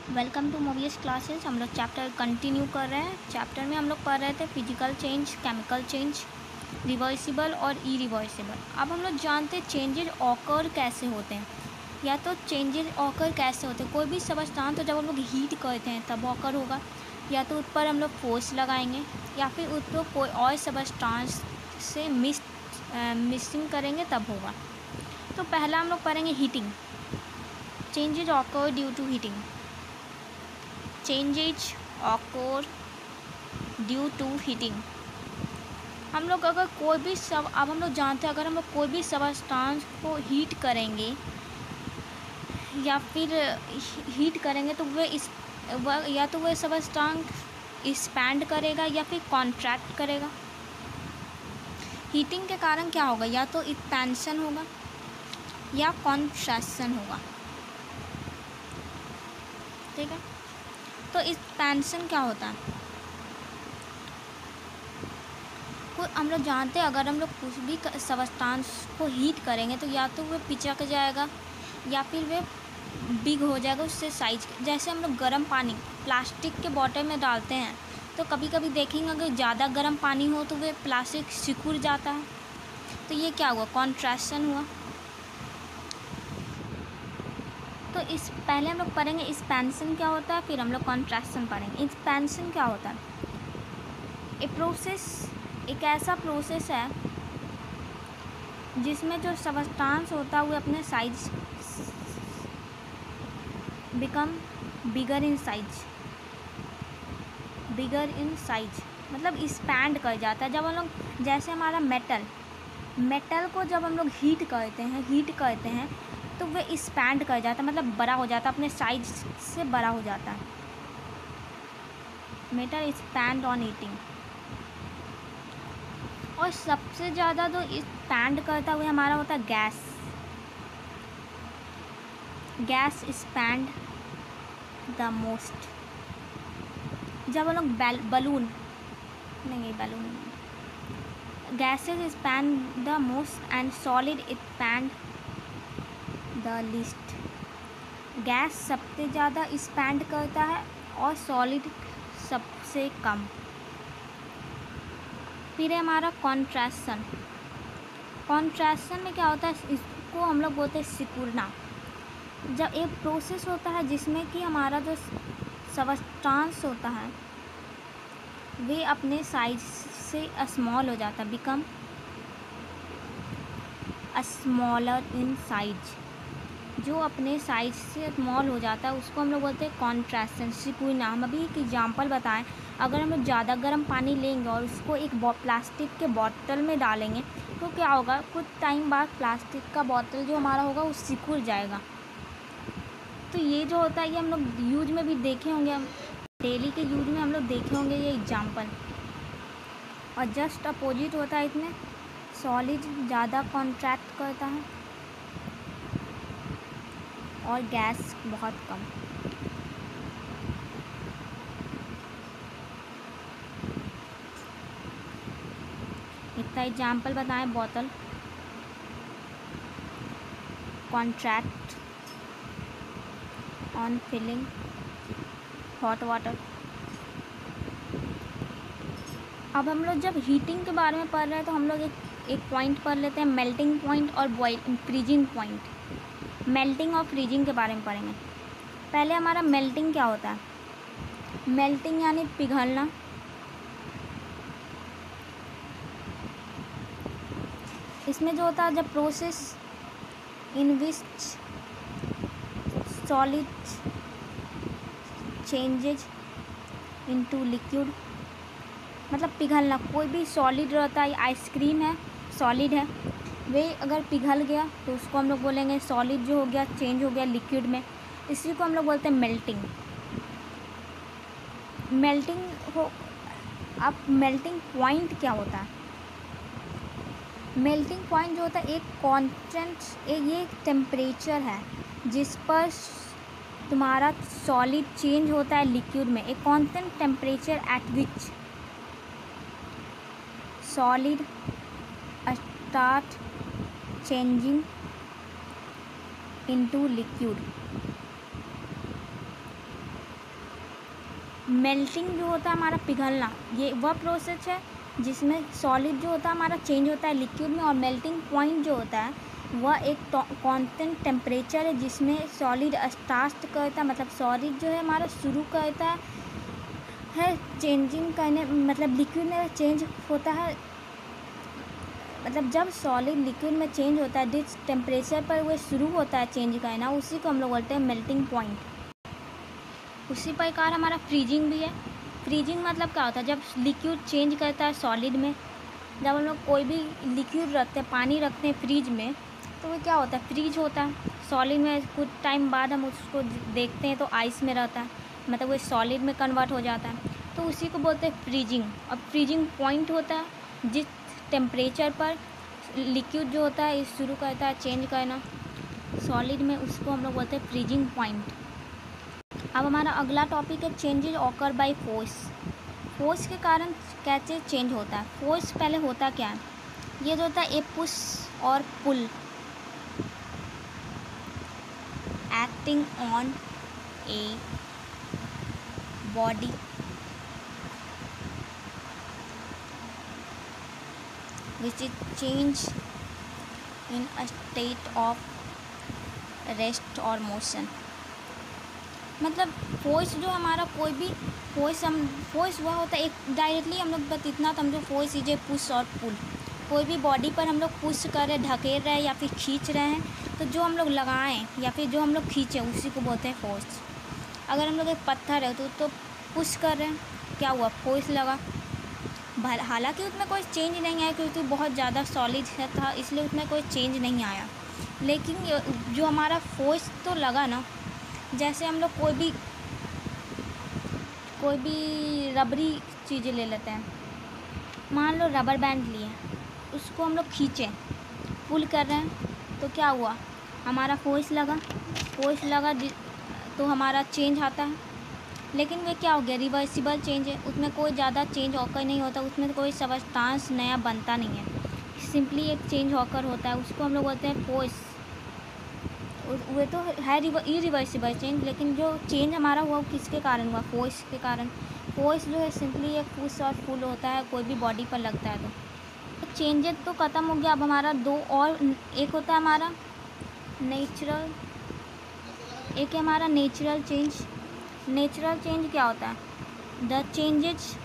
Welcome to मोवियस classes. हम लोग chapter continue कर रहे हैं। चैप्टर में हम लोग पढ़ रहे थे physical change, chemical change, reversible और इरिवर्सिबल। अब हम लोग जानते हैं चेंजेज ऑकर कैसे होते हैं। या तो चेंजेज ऑकर कैसे होते हैं, कोई भी सबस्टांस तो जब हम लोग हीट करते हैं तब ऑकर होगा, या तो उस पर हम लोग फोर्स लगाएंगे, या फिर उस पर कोई और सबस्टांस से मिक्सिंग करेंगे तब होगा। तो पहला हम लोग पढ़ेंगे heating. Changes occur due to heating. Changes occur due to heating. हम लोग अगर कोई भी अब हम लोग जानते हैं, अगर हम लोग कोई भी सबस्टांस को हीट करेंगे या फिर हीट करेंगे तो या तो वह सबस्टांस एक्सपैंड करेगा या फिर कॉन्ट्रैक्ट करेगा। हीटिंग के कारण क्या होगा, या तो एक्सपेंशन होगा या कॉन्ट्रैक्शन होगा। ठीक है, तो एक्सपेंशन क्या होता है, हम लोग जानते हैं अगर हम लोग कुछ भी सबस्टांस को हीट करेंगे तो या तो वह पिचक जाएगा या फिर वह बिग हो जाएगा उससे साइज। जैसे हम लोग गर्म पानी प्लास्टिक के बॉटल में डालते हैं तो कभी कभी देखेंगे अगर ज़्यादा गर्म पानी हो तो वह प्लास्टिक सिकुड़ जाता है, तो ये क्या हुआ, कॉन्ट्रैक्शन हुआ। तो इस पहले हम लोग पढ़ेंगे एक्सपेंशन क्या होता है, फिर हम लोग कॉन्ट्रैक्शन पढ़ेंगे। एक्सपेंशन क्या होता है, एक ऐसा प्रोसेस है जिसमें जो सबस्टांस होता है वो अपने size become bigger in size मतलब एक्सपैंड कर जाता है। जब हम लोग जैसे हमारा मेटल को जब हम लोग हीट करते हैं तो वह एक्सपैंड कर जाता है, मतलब बड़ा हो जाता है, अपने साइज से बड़ा हो जाता है। Metal expand on heating. और सबसे ज़्यादा जो एक्सपैंड करता हुआ हमारा होता है गैस एक्सपैंड द मोस्ट। जब हम लोग gases expand the most and solid expand the least. Gas सबसे ज़्यादा एक्सपैंड करता है और सॉलिड सबसे कम। फिर है हमारा कॉन्ट्रैक्शन में क्या होता है, इसको हम लोग बोलते हैं सिकुड़ना। जब एक प्रोसेस होता है जिसमें कि हमारा जो सबस्टांस होता है वे अपने साइज से स्मॉल हो जाता है, बिकम स्मॉलर इन साइज। जो अपने साइज से स्मॉल हो जाता है उसको हम लोग बोलते हैं कॉन्ट्रैक्शन, सिकुड़ना। हम अभी एक एग्जांपल बताएं, अगर हम लोग ज़्यादा गर्म पानी लेंगे और उसको एक प्लास्टिक के बॉटल में डालेंगे तो क्या होगा, कुछ टाइम बाद प्लास्टिक का बॉटल जो हमारा होगा वो सिकुड़ जाएगा। तो ये जो होता है ये हम लोग यूज में भी देखे होंगे, हम डेली के यूज में हम लोग देखे होंगे ये एग्जांपल। और जस्ट अपोजिट होता है, इसमें सॉलिड ज़्यादा कॉन्ट्रैक्ट करता है और गैस बहुत कम। इतना एग्जांपल बताएं, बोतल contract on filling hot water. अब हम लोग जब हीटिंग के बारे में पढ़ रहे हैं तो हम लोग एक पॉइंट पढ़ लेते हैं, मेल्टिंग पॉइंट और फ्रीजिंग पॉइंट। मेल्टिंग और फ्रीजिंग के बारे में पढ़ेंगे। पहले हमारा मेल्टिंग क्या होता है, मेल्टिंग यानी पिघलना। इसमें जो होता है जब process in which solid changes into liquid, मतलब पिघलना। कोई भी सॉलिड रहता है, आइसक्रीम है सॉलिड है, वे अगर पिघल गया तो उसको हम लोग बोलेंगे सॉलिड जो हो गया चेंज हो गया लिक्विड में, इसी को हम लोग बोलते हैं मेल्टिंग। अब मेल्टिंग पॉइंट क्या होता है, मेल्टिंग पॉइंट जो होता है एक कांस्टेंट, ये एक टेम्परेचर है जिस पर तुम्हारा सॉलिड चेंज होता है लिक्विड में। एक constant temperature at which solid start changing into liquid. Melting जो होता है हमारा पिघलना, ये वह प्रोसेस है जिसमें सॉलिड जो होता है हमारा चेंज होता है लिक्विड में, और मेल्टिंग पॉइंट जो होता है वह एक कांस्टेंट टेम्परेचर है जिसमें सॉलिड स्टार्ट करता है, मतलब सॉलिड जो है हमारा शुरू करता है चेंजिंग करने, मतलब लिक्विड में चेंज होता है, मतलब जब सॉलिड लिक्विड में चेंज होता है जिस टेम्परेचर पर वह शुरू होता है चेंज करना, उसी को हम लोग बोलते हैं मेल्टिंग पॉइंट। उसी प्रकार हमारा फ्रीजिंग भी है। फ्रीजिंग मतलब क्या होता है, जब लिक्विड चेंज करता है सॉलिड में, जब हम लोग कोई भी लिक्विड रखते हैं, पानी रखते हैं फ्रिज में, तो वो क्या होता है, फ्रीज होता है। सॉलिड में कुछ टाइम बाद हम उसको देखते हैं तो आइस में रहता है, मतलब वो सॉलिड में कन्वर्ट हो जाता है, तो उसी को बोलते हैं फ्रीजिंग। अब फ्रीजिंग पॉइंट होता है जिस टेम्परेचर पर लिक्विड जो होता है शुरू करता है चेंज करना सॉलिड में, उसको हम लोग बोलते हैं फ्रीजिंग पॉइंट। अब हमारा अगला टॉपिक है changes occur by force. Force के कारण कैसे चेंज होता है। फोर्स पहले होता क्या है, ये जो होता है ए पुश और pull acting on a body which is change in a state of rest or motion। मतलब फोर्स जो हमारा कोई भी फोर्स वह होता है एक डायरेक्टली हम लोग बस इतना समझो, फोर्स इज ए पुश और पुल। कोई भी बॉडी पर हम लोग पुश कर रहे, ढकेल रहे हैं या फिर खींच रहे हैं, तो जो हम लोग लगाएं या फिर जो हम लोग खींचें उसी को बोलते हैं फोर्स। अगर हम लोग एक पत्थर है तो पुश कर रहे हैं, क्या हुआ, फोर्स लगा। हालांकि उसमें कोई चेंज नहीं आया क्योंकि बहुत ज़्यादा सॉलिड था, इसलिए उसमें कोई चेंज नहीं आया, लेकिन जो हमारा फोर्स तो लगा ना, जैसे हम लोग कोई भी रबरी चीज़ें ले लेते हैं, मान लो रबर बैंड लिए, उसको हम लोग खींचें, पुल कर रहे हैं, तो क्या हुआ, हमारा फोर्स लगा तो हमारा चेंज आता है। लेकिन वे क्या हो गया, रिवर्सिबल चेंज है, उसमें कोई ज़्यादा चेंज ऑकर नहीं होता, उसमें कोई सब्सटेंस नया बनता नहीं है, सिंपली एक चेंज ऑकर होता है, उसको हम लोग बोलते हैं फोर्स। वे तो है इरिवर्सिबल चेंज, लेकिन जो चेंज हमारा हुआ वो किसके कारण हुआ, फोर्स के कारण। फोर्स जो है सिंपली एक पुश और पुल होता है, कोई भी बॉडी पर लगता है तो चेंजेस तो ख़त्म हो गया। अब हमारा दो और, एक होता है हमारा नेचुरल, एक है हमारा नेचुरल चेंज। नेचुरल चेंज क्या होता है, द चेंजेज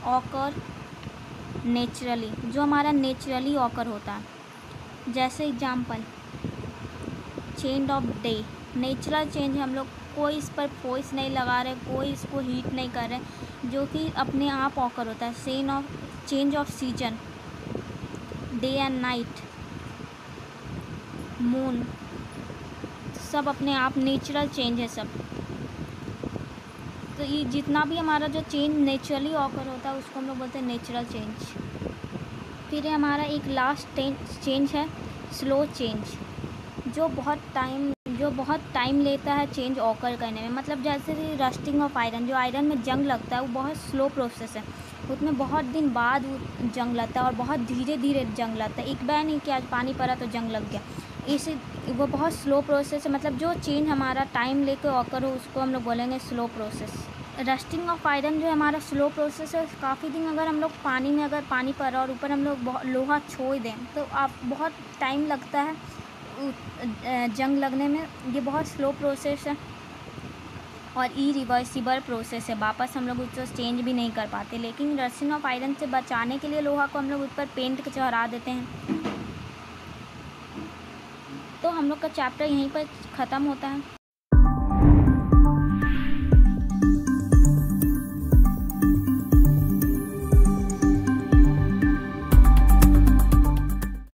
ऑकर नेचुरली, जो हमारा नेचुरली ऑकर होता है। जैसे example change of day, natural change, हम लोग कोई इस पर फोर्स नहीं लगा रहे, कोई इसको हीट नहीं कर रहे, जो कि अपने आप ऑकर होता है। Change off season, day and night, moon, सब अपने आप नेचुरल चेंज है सब। तो ये जितना भी हमारा जो चेंज नेचुरली ऑकर होता है उसको हम लोग बोलते हैं नेचुरल चेंज। फिर हमारा एक लास्ट चेंज है स्लो चेंज, जो बहुत टाइम लेता है चेंज ऑकर करने में। मतलब जैसे रस्टिंग ऑफ आयरन, जो आयरन में जंग लगता है वो बहुत स्लो प्रोसेस है, उसमें बहुत दिन बाद वो जंग लगता है और बहुत धीरे धीरे जंग लगता है, एक बार नहीं कि आज पानी पड़ा तो जंग लग गया, इसे वो बहुत स्लो प्रोसेस है। मतलब जो चेंज हमारा टाइम लेकर ऑकर हो उसको हम लोग बोलेंगे slow process. Rusting of iron जो हमारा स्लो प्रोसेस है, काफ़ी दिन अगर हम लोग पानी में अगर पानी पड़ा और ऊपर हम लोग लोहा छोड़ दें तो आप बहुत टाइम लगता है जंग लगने में, ये बहुत स्लो प्रोसेस है और इरिवर्सिबल प्रोसेस है, वापस हम लोग उसको चेंज भी नहीं कर पाते। लेकिन रस्टिंग ऑफ आयरन से बचाने के लिए लोहा को हम लोग उस पर पेंट चढ़ा देते हैं। तो हम लोग का चैप्टर यहीं पर ख़त्म होता है।